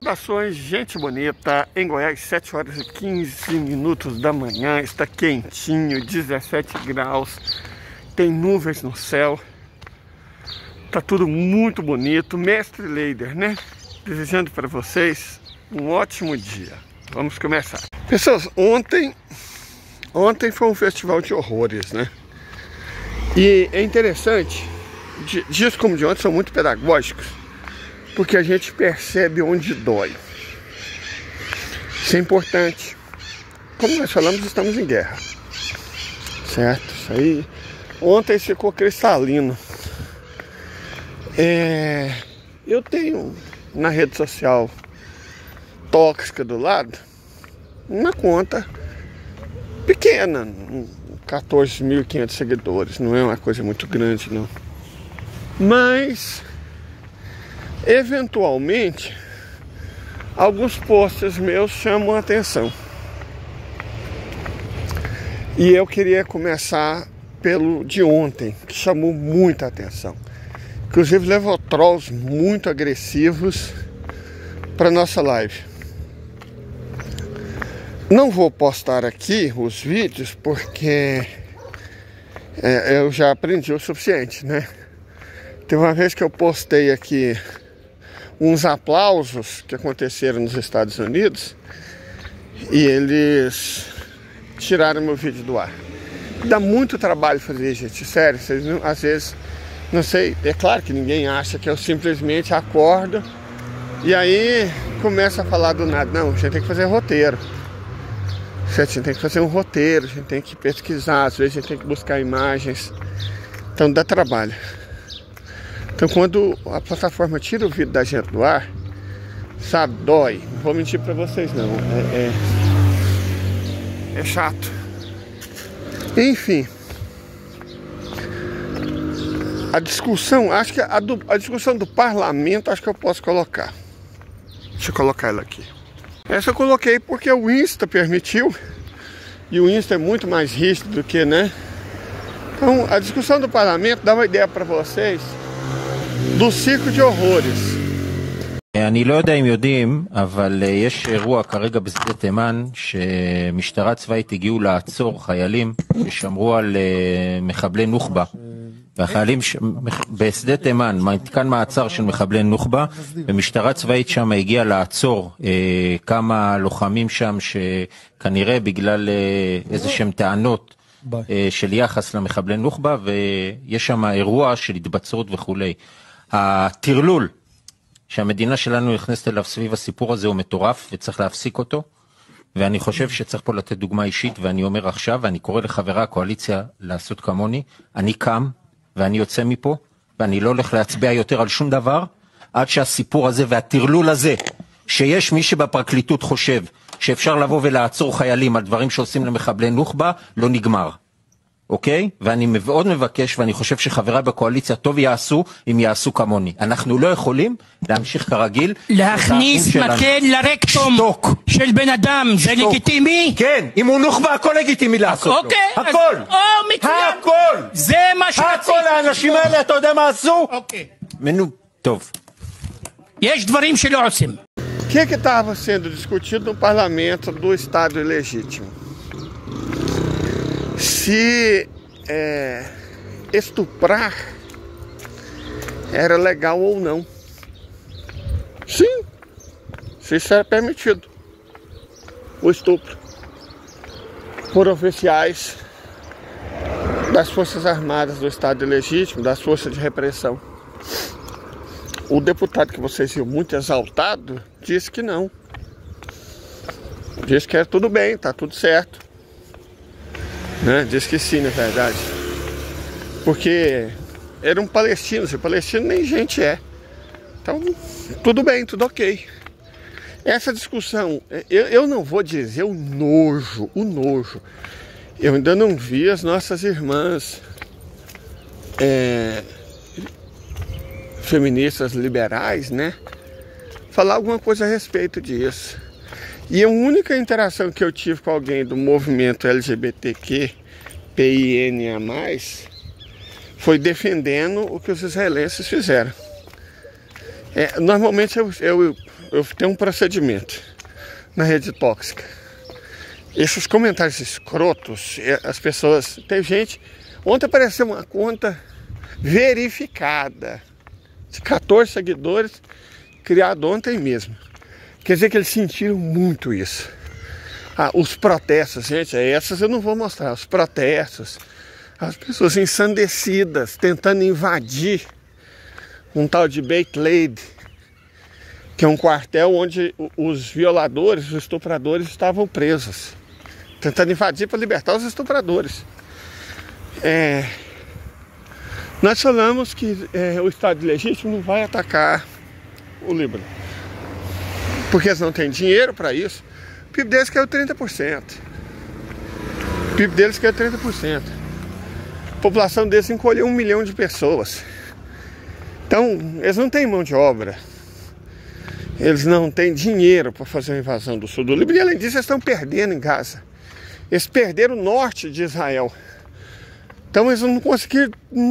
Saudações, gente bonita. Em Goiás, 7 horas e 15 minutos da manhã. Está quentinho, 17 graus. Tem nuvens no céu. Tá tudo muito bonito. Mestre Leider, né? Desejando para vocês um ótimo dia. Vamos começar. Pessoas, ontem foi um festival de horrores, né? E é interessante, dias como de ontem são muito pedagógicos, porque a gente percebe onde dói. Isso é importante. Como nós falamos, estamos em guerra, certo? Isso aí ontem ficou cristalino. Eu tenho na rede social tóxica do lado uma conta pequena, 14.500 seguidores, não é uma coisa muito grande não, mas eventualmente alguns posts meus chamam a atenção. E eu queria começar pelo de ontem, que chamou muita atenção. Inclusive levou trolls muito agressivos para nossa live. Não vou postar aqui os vídeos porque eu já aprendi o suficiente, né? Teve uma vez que eu postei aqui uns aplausos que aconteceram nos Estados Unidos e eles tiraram meu vídeo do ar. Dá muito trabalho fazer, gente, sério. Vocês não, às vezes, não sei, é claro que ninguém acha que eu simplesmente acordo e aí começo a falar do nada. Não, a gente tem que fazer roteiro. A gente tem que fazer um roteiro, a gente tem que pesquisar, às vezes a gente tem que buscar imagens. Então dá trabalho. Então quando a plataforma tira o vídeo da gente do ar, sabe, dói. Não vou mentir pra vocês não. É chato. Enfim. A discussão, acho que a discussão do parlamento, acho que eu posso colocar. Deixa eu colocar ela aqui. Essa eu coloquei porque o Insta permitiu. E o Insta é muito mais rígido do que, né? Então, a discussão do parlamento dá uma ideia para vocês do circo de horrores. אני לא יודע אם יודעים, אבל יש אירוע כרגע בשדה תימן שמשטרה צבאית הגיעו לעצור חיילים ששמרו על מחבלי נוח'בה. והחיילים בשדה תימן, מתקן מעצר של מחבלי נוח'בה, ומשטרה צבאית שם הגיעה לעצור כמה לוחמים שם שכנראה בגלל איזשהם טענות של יחס למחבלי נוח'בה, ויש שם אירוע של התבצרות וכולי. הטרלול שהמדינה שלנו נכנסת אליו סביב הסיפור הזה הוא מטורף וצריך להפסיק אותו, ואני חושב שצריך פה לתת דוגמה אישית, ואני אומר עכשיו, ואני קורא לחברי הקואליציה לעשות כמוני, אני קם ואני יוצא מפה, ואני לא הולך להצביע יותר על שום דבר, עד שהסיפור הזה והטרלול הזה, שיש מי שבפרקליטות חושב שאפשר לבוא ולעצור חיילים על דברים שעושים למחבלי נוח'בה, לא נגמר. אוקיי? ואני מאוד מבקש, ואני חושב שחבריי בקואליציה טוב יעשו, אם יעשו כמוני. אנחנו לא יכולים להמשיך כרגיל. להכניס מקל לרקטום של בן אדם, זה לגיטימי? כן, אם הוא נוח'בה, הכל לגיטימי לעשות לו. הכל. הכל. זה מה שרציתי. הכל, האנשים האלה, אתה יודע מה עשו? אוקיי. טוב. יש דברים שלא עושים. O que estava sendo discutido no parlamento do Estado ilegítimo? Se estuprar era legal ou não. Sim, se isso era permitido, o estupro, por oficiais das Forças Armadas do Estado ilegítimo, das forças de repressão. O deputado que vocês viram muito exaltado disse que não. Disse que era tudo bem, tá tudo certo. Né? Diz que sim, na verdade. Porque era um palestino, se palestino nem gente é. Então, tudo bem, tudo ok. Essa discussão, eu não vou dizer o nojo. Eu ainda não vi as nossas irmãs feministas liberais, né, falar alguma coisa a respeito disso. E a única interação que eu tive com alguém do movimento LGBTQ, PINA+, foi defendendo o que os israelenses fizeram. Normalmente eu tenho um procedimento na rede tóxica. Esses comentários escrotos, as pessoas... Tem gente... Ontem apareceu uma conta verificada de 14 seguidores, criada ontem mesmo. Quer dizer que eles sentiram muito isso. Os protestos, gente, essas eu não vou mostrar. Os protestos, as pessoas ensandecidas, tentando invadir um tal de Beit Lead, que é um quartel onde os violadores, os estupradores estavam presos. Tentando invadir para libertar os estupradores. Nós falamos que o Estado legítimo não vai atacar o Líbano, porque eles não têm dinheiro para isso. O PIB deles caiu 30%. O PIB deles caiu 30%. A população deles encolheu 1 milhão de pessoas. Então, eles não têm mão de obra. Eles não têm dinheiro para fazer a invasão do sul do Líbano. E além disso, eles estão perdendo em Gaza. Eles perderam o norte de Israel. Então eles não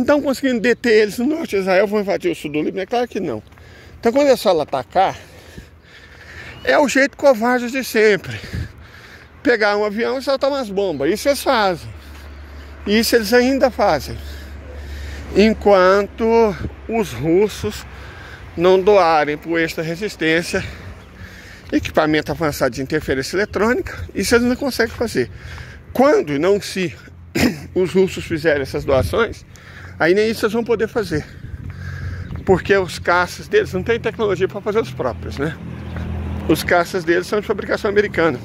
estão conseguindo deter eles no norte de Israel, vão invadir o sul do Líbano? É claro que não. Então quando eles falam atacar, é o jeito covarde de sempre. Pegar um avião e soltar umas bombas. Isso eles fazem. Isso eles ainda fazem. Enquanto os russos não doarem por esta resistência equipamento avançado de interferência eletrônica, isso eles não conseguem fazer. Quando não se os russos fizerem essas doações, aí nem isso eles vão poder fazer. Porque os caças deles não têm tecnologia para fazer os próprios, né? Os caças deles são de fabricação americana.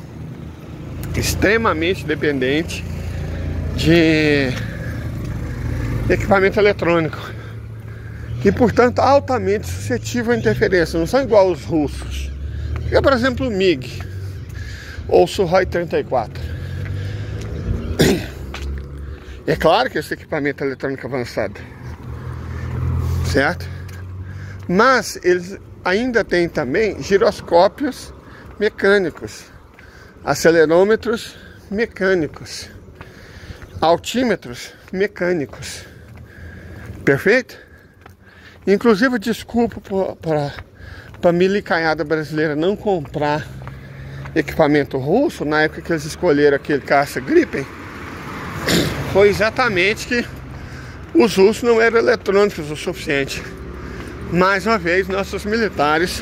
Extremamente dependente de equipamento eletrônico. E, portanto, altamente suscetível à interferência. Não são igual os russos. Fica, por exemplo, o MiG ou o Sukhoi 34. É claro que esse equipamento eletrônico avançado, certo? Mas eles ainda têm também giroscópios mecânicos, acelerômetros mecânicos, altímetros mecânicos. Perfeito? Inclusive, desculpa para a milicaiada brasileira não comprar equipamento russo na época que eles escolheram aquele caça Gripen. Foi exatamente que os russos não eram eletrônicos o suficiente. Mais uma vez, nossos militares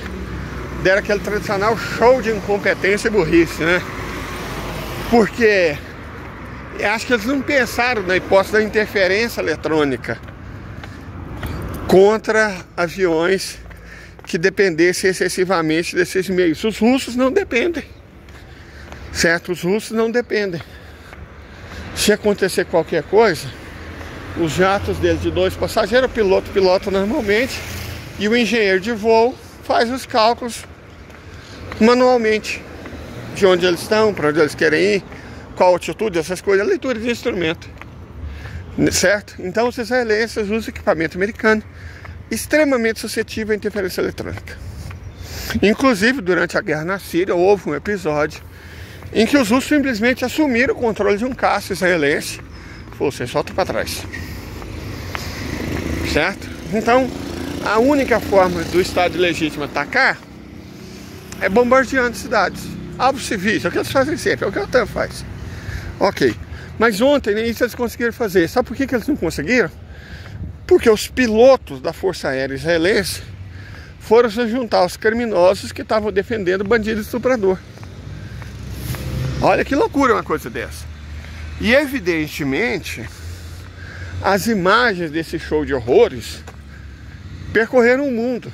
deram aquele tradicional show de incompetência e burrice, né? Porque acho que eles não pensaram na hipótese da interferência eletrônica contra aviões que dependessem excessivamente desses meios. Os russos não dependem, certo? Os russos não dependem. Se acontecer qualquer coisa, os jatos deles de 2 passageiros, o piloto pilota normalmente e o engenheiro de voo faz os cálculos manualmente de onde eles estão, para onde eles querem ir, qual altitude, essas coisas, leitura de instrumento, certo? Então os israelenses usam equipamento americano extremamente suscetível à interferência eletrônica. Inclusive, durante a guerra na Síria, houve um episódio em que os russos simplesmente assumiram o controle de um caça israelense. Você solta para trás, certo? Então, a única forma do Estado legítimo atacar é bombardeando cidades, alvos civis. É o que eles fazem sempre, é o que a OTAN faz. Ok, mas ontem nem isso eles conseguiram fazer. Sabe por que eles não conseguiram? Porque os pilotos da Força Aérea Israelense foram se juntar aos criminosos que estavam defendendo bandido e estuprador. Olha que loucura uma coisa dessa. E evidentemente, as imagens desse show de horrores percorreram o mundo,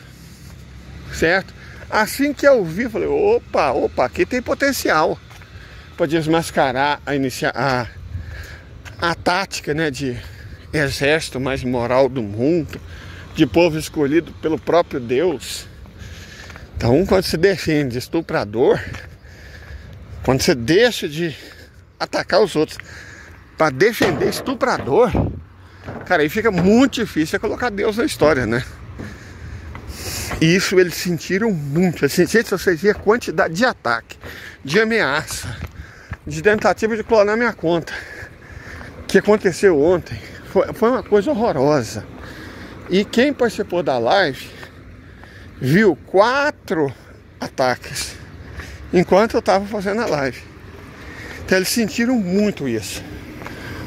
certo? Assim que eu vi, falei, opa, aqui tem potencial para desmascarar a tática, né, de exército mais moral do mundo, de povo escolhido pelo próprio Deus. Então, quando se defende estuprador, quando você deixa de atacar os outros para defender estuprador, cara, aí fica muito difícil colocar Deus na história, né? Isso eles sentiram muito. Assim, gente, se vocês viram a quantidade de ataque, de ameaça, de tentativa de clonar minha conta que aconteceu ontem, Foi uma coisa horrorosa. E quem participou da live viu 4 ataques enquanto eu estava fazendo a live. Então eles sentiram muito isso.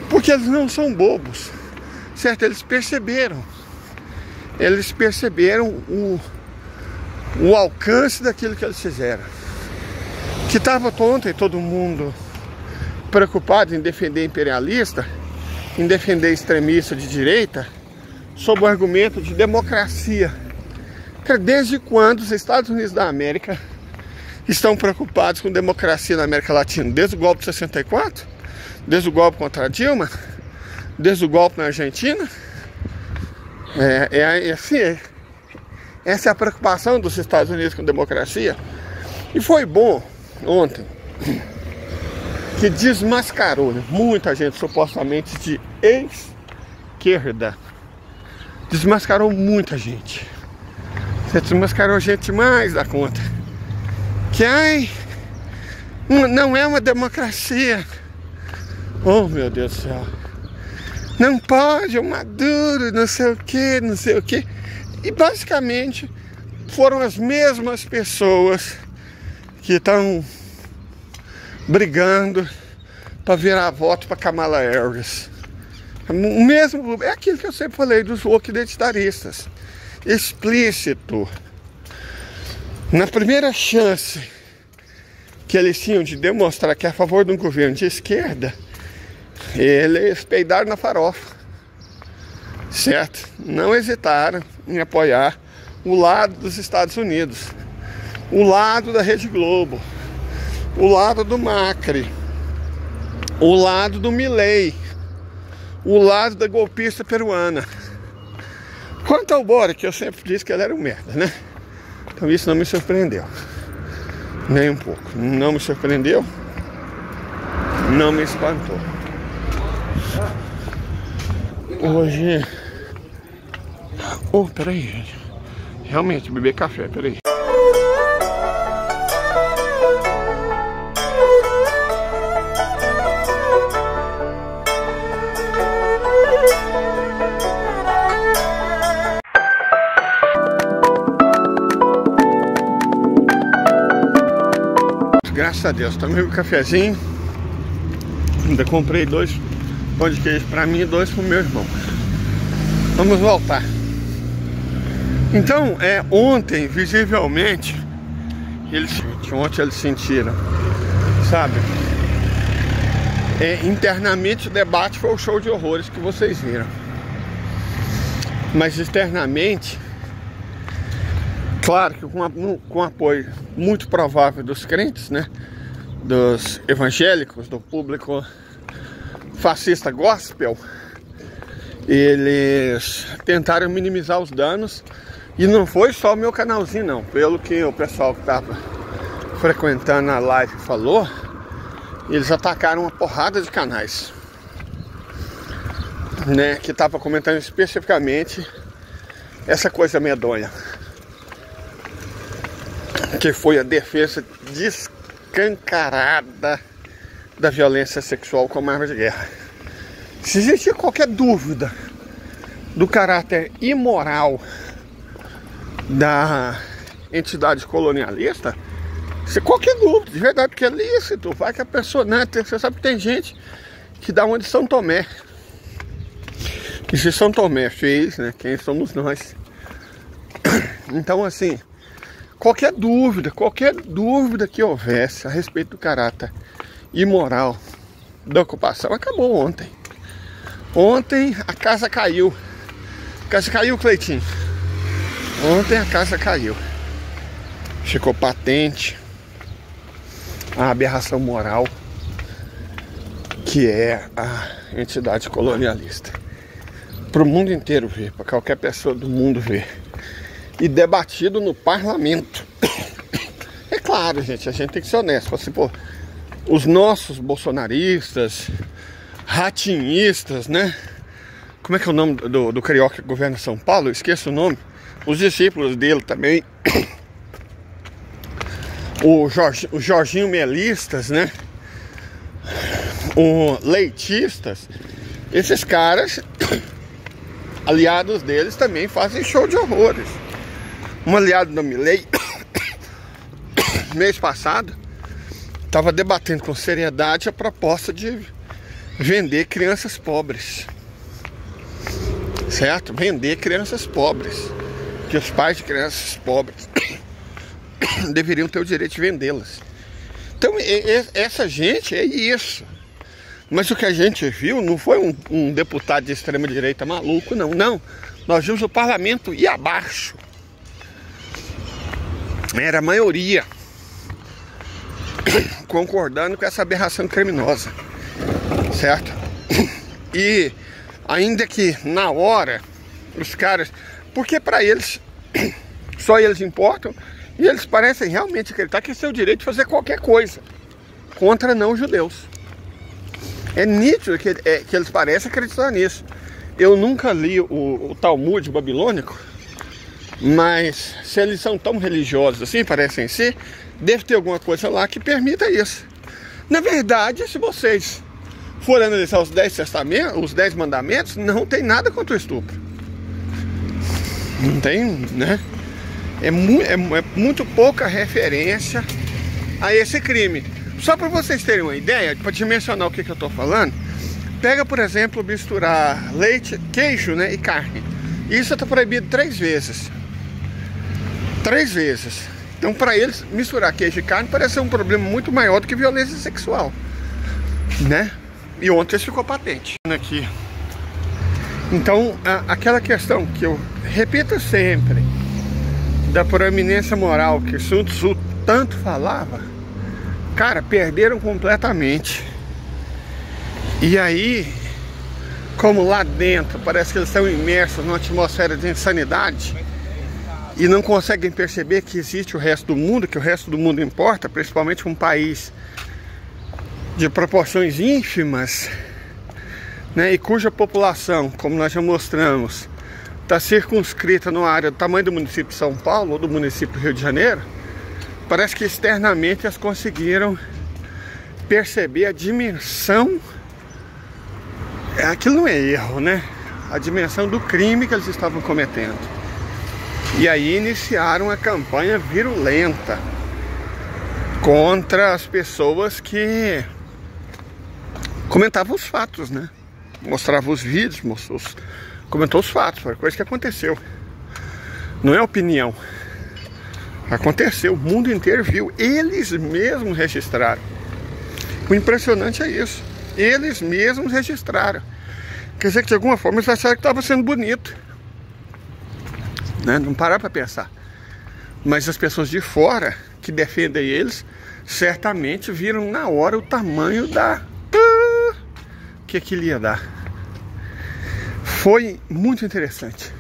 Porque eles não são bobos, certo? Eles perceberam o alcance daquilo que eles fizeram. Que estava ontem todo mundo preocupado em defender imperialista, em defender extremista de direita, sob o argumento de democracia. Desde quando os Estados Unidos da América estão preocupados com democracia na América Latina? Desde o golpe de 64? Desde o golpe contra a Dilma? Desde o golpe na Argentina? Essa é a preocupação dos Estados Unidos com democracia. E foi bom ontem que desmascarou, né, muita gente supostamente de esquerda. Desmascarou muita gente. Você desmascarou gente demais da conta. Que não é uma democracia. Oh, meu Deus do céu. Não pode, o Maduro, não sei o que. E basicamente foram as mesmas pessoas que estão brigando para virar voto para Kamala Harris. O mesmo, é aquilo que eu sempre falei dos woke identitaristas. Explícito. Na primeira chance que eles tinham de demonstrar que é a favor de um governo de esquerda, eles peidaram na farofa, certo? Não hesitaram em apoiar o lado dos Estados Unidos, o lado da Rede Globo, o lado do Macri, o lado do Milei, o lado da golpista peruana. Quanto ao Boric, eu sempre disse que ele era um merda, né? Então isso não me surpreendeu, nem um pouco. Não me surpreendeu, não me espantou. Hoje... Oh, peraí, gente. Realmente, beber café, peraí. Graças a Deus, tomei um cafezinho. Ainda comprei 2 pão de queijo pra mim e 2 pro meu irmão. Vamos voltar. Então, ontem, visivelmente, ontem eles sentiram, sabe? Internamente o debate foi o show de horrores que vocês viram. Mas externamente, claro que com apoio muito provável dos crentes, né? Dos evangélicos, do público fascista gospel, eles tentaram minimizar os danos. E não foi só o meu canalzinho não. Pelo que o pessoal que estava frequentando a live falou, eles atacaram uma porrada de canais, né, que estava comentando especificamente essa coisa medonha, que foi a defesa descancarada da violência sexual como arma de guerra. Se existir qualquer dúvida do caráter imoral da entidade colonialista, se qualquer dúvida, de verdade, porque é lícito, vai que a pessoa, né, você sabe que tem gente que dá uma de São Tomé. E se São Tomé fez, né, quem somos nós? Então, assim, qualquer dúvida que houvesse a respeito do caráter imoral da ocupação, acabou ontem. Ontem a casa caiu. A casa caiu, Cleitinho. Ontem a casa caiu. Ficou patente a aberração moral que é a entidade colonialista. Para o mundo inteiro ver, para qualquer pessoa do mundo ver. E debatido no parlamento. É claro, gente, a gente tem que ser honesto. Assim, pô, os nossos bolsonaristas, ratinhistas, né? Como é que é o nome do carioca que governa São Paulo? Eu esqueço o nome. Os discípulos dele também. O Jorginho Melistas, né? O leitistas. Esses caras, aliados deles, também fazem show de horrores. Um aliado do Milei, mês passado, estava debatendo com seriedade a proposta de vender crianças pobres. Certo? Vender crianças pobres. Que os pais de crianças pobres deveriam ter o direito de vendê-las. Então, essa gente é isso. Mas o que a gente viu não foi um deputado de extrema-direita maluco, não. Não. Nós vimos o parlamento ir abaixo. Era a maioria concordando com essa aberração criminosa. Certo? E ainda que na hora os caras... Porque para eles, só eles importam. E eles parecem realmente acreditar que esse é o direito de fazer qualquer coisa contra não-judeus. É nítido que eles parecem acreditar nisso. Eu nunca li o Talmud babilônico, mas se eles são tão religiosos assim, parecem ser, deve ter alguma coisa lá que permita isso. Na verdade, se vocês forem analisar os 10 testamentos, os 10 mandamentos, não tem nada contra o estupro. Não tem, né? É muito pouca referência a esse crime. Só para vocês terem uma ideia, para dimensionar o que eu estou falando, pega, por exemplo, misturar leite, queijo, né, e carne. Isso está proibido 3 vezes. 3 vezes. Então, para eles, misturar queijo e carne parece ser um problema muito maior do que violência sexual, né? E ontem isso ficou patente aqui. Então, aquela questão que eu repito sempre, da proeminência moral que Sun Tzu tanto falava, cara, perderam completamente. E aí, como lá dentro parece que eles estão imersos numa atmosfera de insanidade e não conseguem perceber que existe o resto do mundo, que o resto do mundo importa, principalmente um país de proporções ínfimas, né, e cuja população, como nós já mostramos, está circunscrita numa área do tamanho do município de São Paulo ou do município do Rio de Janeiro. Parece que externamente elas conseguiram perceber a dimensão. Aquilo não é erro, né? A dimensão do crime que eles estavam cometendo. E aí iniciaram a campanha virulenta contra as pessoas que comentavam os fatos, né? Mostravam os vídeos, comentou os fatos, foi coisa que aconteceu. Não é opinião. Aconteceu, o mundo inteiro viu, eles mesmos registraram. O impressionante é isso, eles mesmos registraram. Quer dizer que de alguma forma eles acharam que estava sendo bonito, né? Não parar para pensar. Mas as pessoas de fora que defendem eles certamente viram na hora o tamanho da... que aquilo ia dar. Foi muito interessante.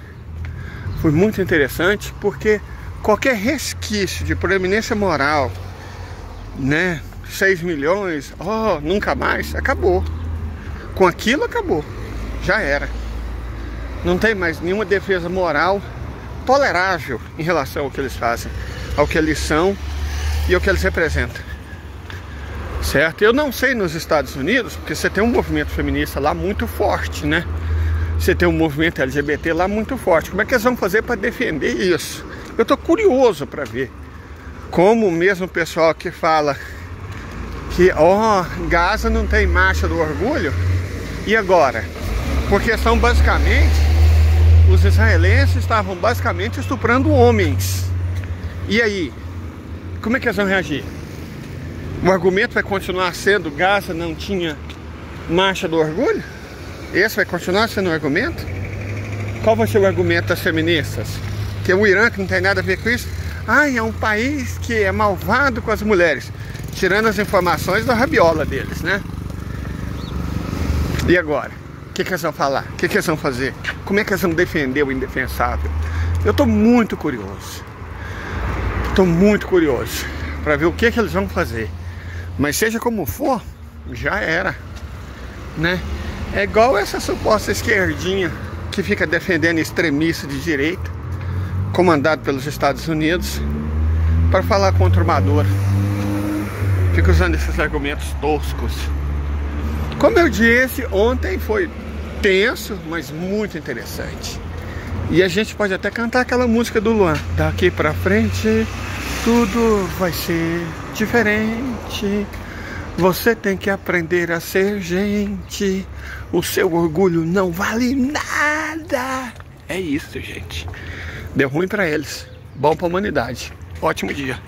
Foi muito interessante porque qualquer resquício de proeminência moral, né? 6 milhões, nunca mais, acabou. Com aquilo acabou. Já era. Não tem mais nenhuma defesa moral tolerável em relação ao que eles fazem, ao que eles são e ao que eles representam. Certo? Eu não sei nos Estados Unidos, porque você tem um movimento feminista lá muito forte, né? Você tem um movimento LGBT lá muito forte. Como é que eles vão fazer para defender isso? Eu tô curioso para ver como mesmo o pessoal que fala que Gaza não tem marcha do orgulho, e agora? Porque são basicamente, os israelenses estavam basicamente estuprando homens. E aí? Como é que eles vão reagir? O argumento vai continuar sendo Gaza não tinha marcha do orgulho? Esse vai continuar sendo o argumento? Qual vai ser o argumento das feministas? Que o Irã que não tem nada a ver com isso? É um país que é malvado com as mulheres. Tirando as informações da rabiola deles, né? E agora? O que eles vão falar? O que eles vão fazer? Como é que eles vão defender o indefensável? Eu estou muito curioso. Estou muito curioso para ver o que eles vão fazer. Mas seja como for, já era, né? É igual essa suposta esquerdinha que fica defendendo extremista de direita, comandado pelos Estados Unidos, para falar contra o Maduro. Fica usando esses argumentos toscos. Como eu disse, ontem foi tenso, mas muito interessante. E a gente pode até cantar aquela música do Luan. Daqui pra frente, tudo vai ser diferente. Você tem que aprender a ser gente. O seu orgulho não vale nada. É isso, gente. Deu ruim pra eles. Bom pra humanidade. Ótimo dia.